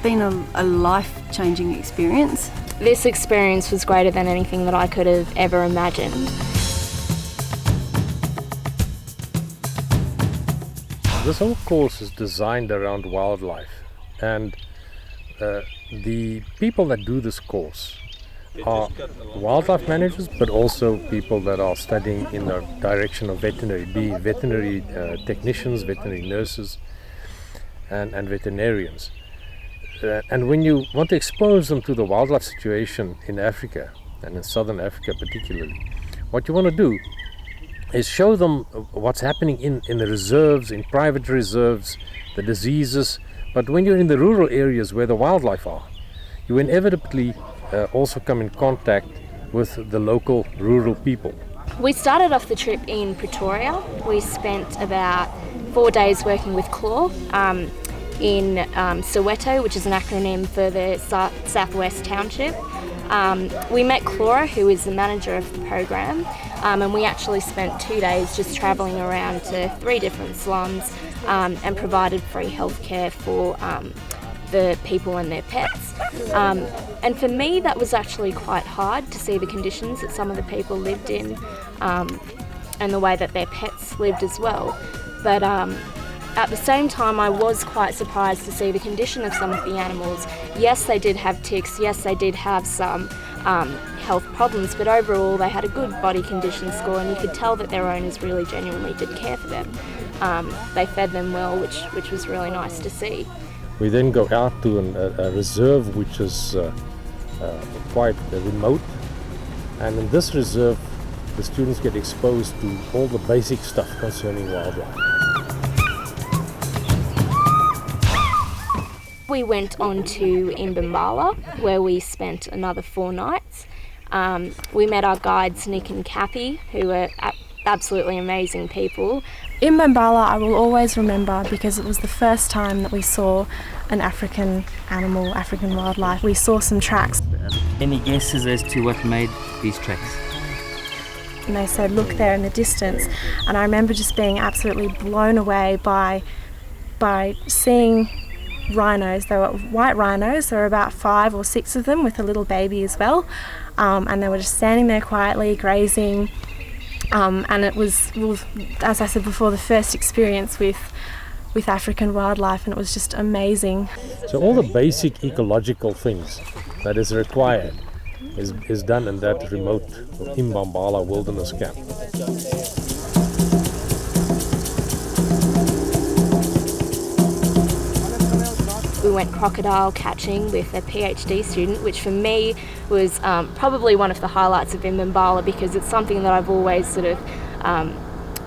been a life-changing experience. This experience was greater than anything that I could have ever imagined. This whole course is designed around wildlife, and the people that do this course are wildlife managers, but also people that are studying in the direction of veterinary, be veterinary technicians, veterinary nurses, and veterinarians. And when you want to expose them to the wildlife situation in Africa, and in southern Africa particularly, what you want to do is show them what's happening in the reserves, in private reserves, the diseases. But when you're in the rural areas where the wildlife are, you inevitably also come in contact with the local rural people. We started off the trip in Pretoria. We spent about 4 days working with CLAW in Soweto, which is an acronym for the Southwest Township. We met Clara, who is the manager of the program, and we actually spent 2 days just travelling around to 3 different slums and provided free healthcare for the people and their pets. And for me, that was actually quite hard to see the conditions that some of the people lived in and the way that their pets lived as well. But at the same time, I was quite surprised to see the condition of some of the animals. Yes, they did have ticks. Yes, they did have some health problems, but overall they had a good body condition score, and you could tell that their owners really genuinely did care for them. They fed them well, which was really nice to see. We then go out to a reserve which is quite remote, and in this reserve the students get exposed to all the basic stuff concerning wildlife. We went on to Mbombala, where we spent another 4 nights. We met our guides Nick and Kathy, who were absolutely amazing people. In Mbombala I will always remember because it was the first time that we saw an African animal, African wildlife. We saw some tracks. Any guesses as to what made these tracks? And they said, look there in the distance. And I remember just being absolutely blown away by seeing rhinos. They were white rhinos. There were about 5 or 6 of them with a little baby as well. And they were just standing there quietly, grazing. And it was, as I said before, the first experience with African wildlife, and it was just amazing. So all the basic ecological things that is required is done in that remote Mbombala wilderness camp. We went crocodile catching with a PhD student, which for me was probably one of the highlights of Mbombala, because it's something that I've always sort of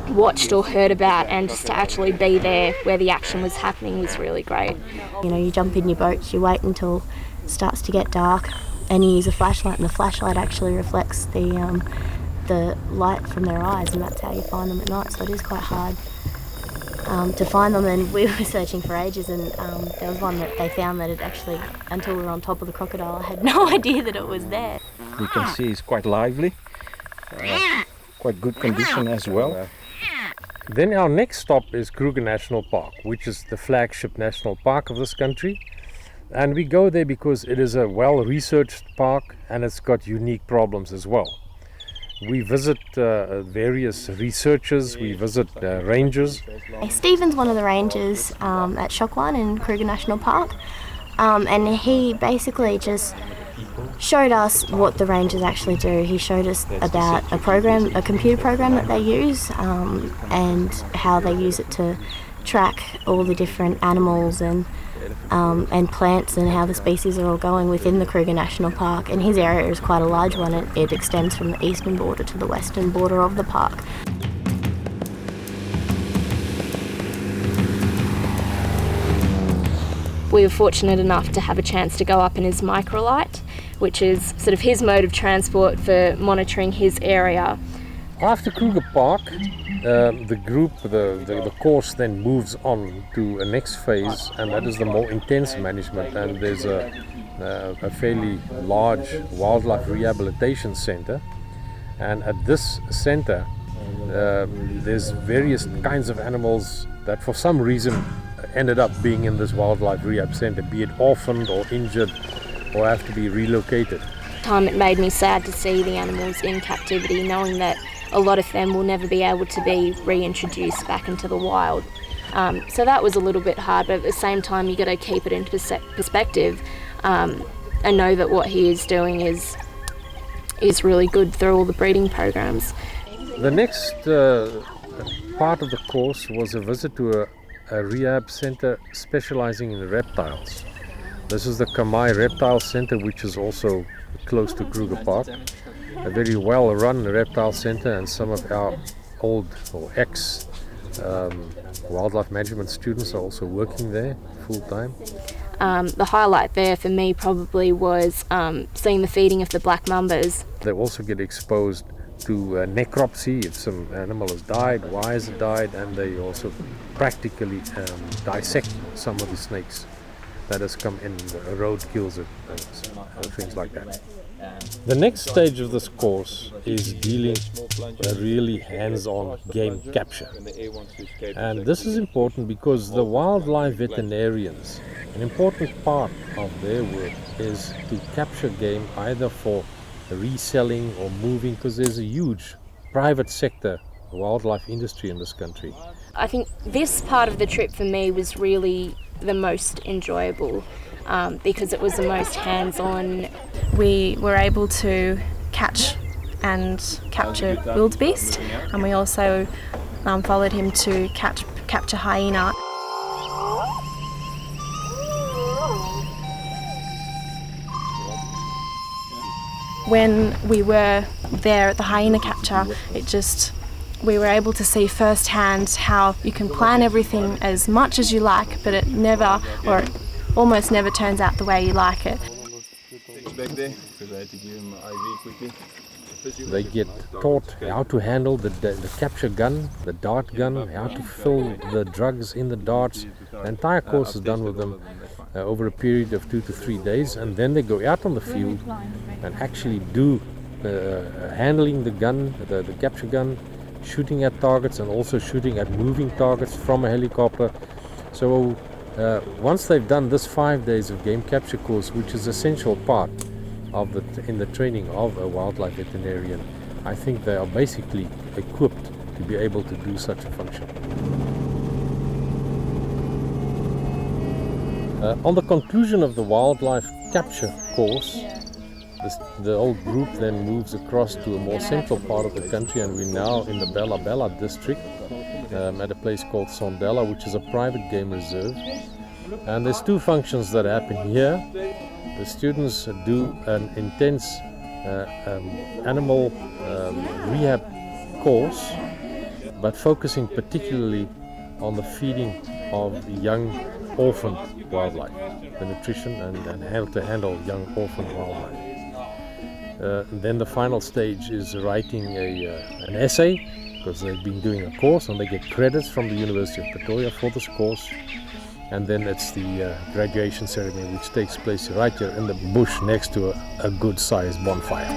watched or heard about, and just to actually be there where the action was happening was really great. You know, you jump in your boats, you wait until it starts to get dark, and you use a flashlight, and the flashlight actually reflects the light from their eyes, and that's how you find them at night. So it is quite hard to find them, and we were searching for ages, and there was one that they found that it actually, until we were on top of the crocodile, I had no idea that it was there. You can see it's quite lively, quite good condition as well. Then our next stop is Kruger National Park, which is the flagship national park of this country. And we go there because it is a well-researched park, and it's got unique problems as well. We visit various researchers, we visit rangers. Stephen's one of the rangers at Shokwan in Kruger National Park, and he basically just showed us what the rangers actually do. He showed us about a computer program that they use, and how they use it to track all the different animals and plants, and how the species are all going within the Kruger National Park. And his area is quite a large one. It extends from the eastern border to the western border of the park. We were fortunate enough to have a chance to go up in his microlight, which is sort of his mode of transport for monitoring his area. After Kruger Park, the course then moves on to a next phase, and that is the more intense management. And there's a fairly large wildlife rehabilitation center, and at this center there's various kinds of animals that for some reason ended up being in this wildlife rehab center, be it orphaned or injured or have to be relocated. It made me sad to see the animals in captivity, knowing that a lot of them will never be able to be reintroduced back into the wild. So that was a little bit hard, but at the same time you got to keep it into perspective and know that what he is doing is really good through all the breeding programs. The next part of the course was a visit to a rehab center specializing in reptiles. This is the Kamai Reptile Center, which is also close to Kruger Park. A very well-run reptile center, and some of our old or ex wildlife management students are also working there full-time. The highlight there for me probably was seeing the feeding of the black mambas. They also get exposed to necropsy if some animal has died, why has it died, and they also practically dissect some of the snakes that has come in, roadkills and things like that. The next stage of this course is dealing really hands-on game capture. And this is important because the wildlife veterinarians, an important part of their work is to capture game either for reselling or moving, because there's a huge private sector wildlife industry in this country. I think this part of the trip for me was really the most enjoyable because it was the most hands-on. We were able to catch and capture wildebeest, and we also followed him to capture hyena. When we were there at the hyena capture, we were able to see firsthand how you can plan everything as much as you like, but it never, or it almost never turns out the way you like it. They get taught how to handle the capture gun, the dart gun, how to fill the drugs in the darts. The entire course is done with them over a period of 2 to 3 days, and then they go out on the field and actually do handling the gun, the capture gun, shooting at targets and also shooting at moving targets from a helicopter. So once they've done this 5 days of game capture course, which is an essential part of in the training of a wildlife veterinarian, I think they are basically equipped to be able to do such a function. On the conclusion of the wildlife capture course, the whole group then moves across to a more central part of the country, and we're now in the Bella Bella district at a place called Sondela, which is a private game reserve. And there's 2 functions that happen here. The students do an intense animal rehab course, but focusing particularly on the feeding of young orphan wildlife, the nutrition and how to handle young orphan wildlife. Then the final stage is writing an essay, because they've been doing a course and they get credits from the University of Pretoria for this course. And then it's the graduation ceremony, which takes place right here in the bush next to a good-sized bonfire.